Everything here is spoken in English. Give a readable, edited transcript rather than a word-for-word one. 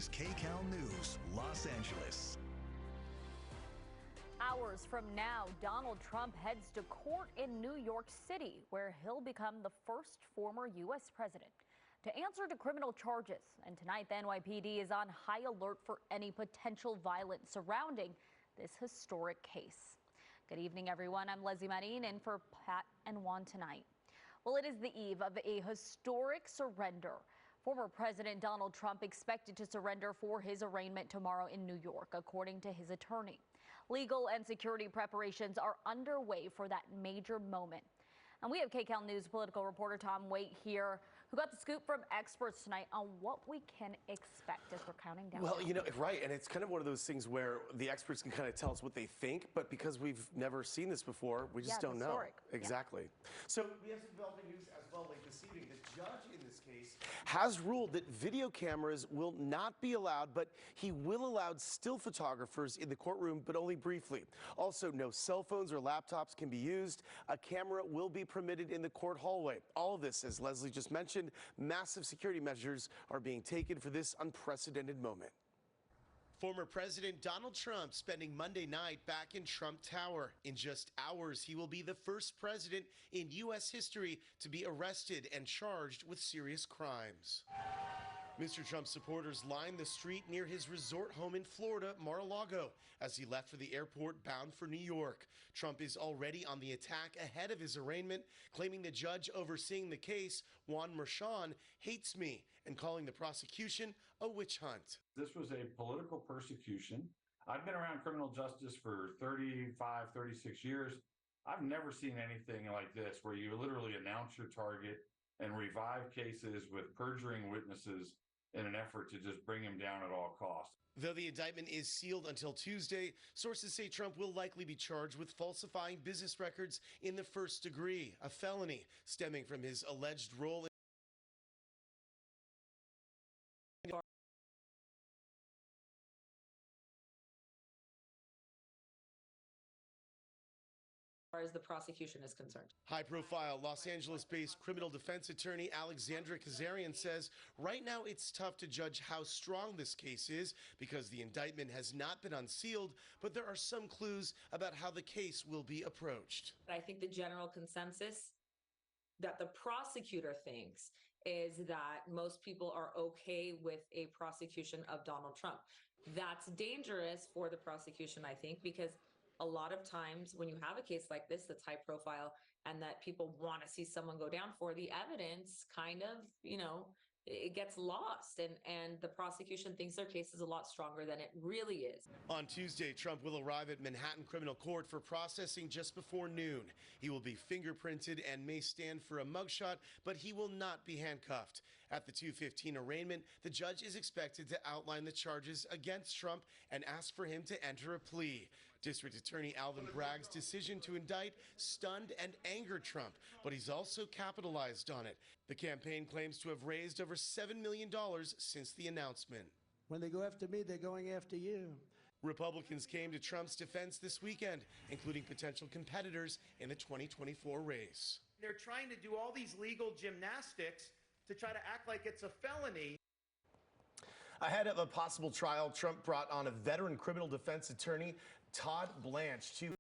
is Kcal News, Los Angeles. Hours from now, Donald Trump heads to court in New York City, where he'll become the first former U.S. president to answer to criminal charges. And tonight, the NYPD is on high alert for any potential violence surrounding this historic case. Good evening, everyone. I'm Leslie Marin in for Pat and Juan tonight. Well, it is the eve of a historic surrender. Former President Donald Trump expected to surrender for his arraignment tomorrow in New York, according to his attorney. Legal and security preparations are underway for that major moment. And we have Kcal News political reporter Tom Waite here, who got the scoop from experts tonight on what we can expect as we're counting down. Well, right, and it's kind of one of those things where the experts can kind of tell us what they think, but because we've never seen this before, we just don't know. Exactly. Yeah. So we have some developing news as well late this evening. The judge in this case has ruled that video cameras will not be allowed, but he will allow still photographers in the courtroom, but only briefly. Also, no cell phones or laptops can be used. A camera will be permitted in the court hallway. All of this, as Leslie just mentioned, massive security measures are being taken for this unprecedented moment. Former President Donald Trump spending Monday night back in Trump Tower. In just hours, he will be the first president in U.S. history to be arrested and charged with serious crimes. Mr. Trump's supporters lined the street near his resort home in Florida, Mar-a-Lago, as he left for the airport bound for New York. Trump is already on the attack ahead of his arraignment, claiming the judge overseeing the case, Juan Merchan, hates me and calling the prosecution a witch hunt. This was a political persecution. I've been around criminal justice for 35, 36 years. I've never seen anything like this, where you literally announce your target and revive cases with perjuring witnesses in an effort to just bring him down at all costs. Though the indictment is sealed until Tuesday, sources say Trump will likely be charged with falsifying business records in the first degree, a felony stemming from his alleged role in as the prosecution is concerned. High-profile Los Angeles-based criminal defense attorney Alexandra Kazarian says right now it's tough to judge how strong this case is because the indictment has not been unsealed, but there are some clues about how the case will be approached. I think the general consensus that the prosecutor thinks is that most people are okay with a prosecution of Donald Trump. That's dangerous for the prosecution, I think, because a lot of times when you have a case like this that's high profile and that people want to see someone go down for, the evidence kind of, it gets lost, and the prosecution thinks their case is a lot stronger than it really is. On Tuesday, Trump will arrive at Manhattan Criminal Court for processing just before noon. He will be fingerprinted and may stand for a mugshot, but he will not be handcuffed. At the 2:15 arraignment, the judge is expected to outline the charges against Trump and ask for him to enter a plea. District Attorney Alvin Bragg's decision to indict stunned and angered Trump, but he's also capitalized on it. The campaign claims to have raised over $7 million since the announcement. When they go after me, they're going after you. Republicans came to Trump's defense this weekend, including potential competitors in the 2024 race. They're trying to do all these legal gymnastics to try to act like it's a felony. Ahead of a possible trial, Trump brought on a veteran criminal defense attorney, Todd Blanche, to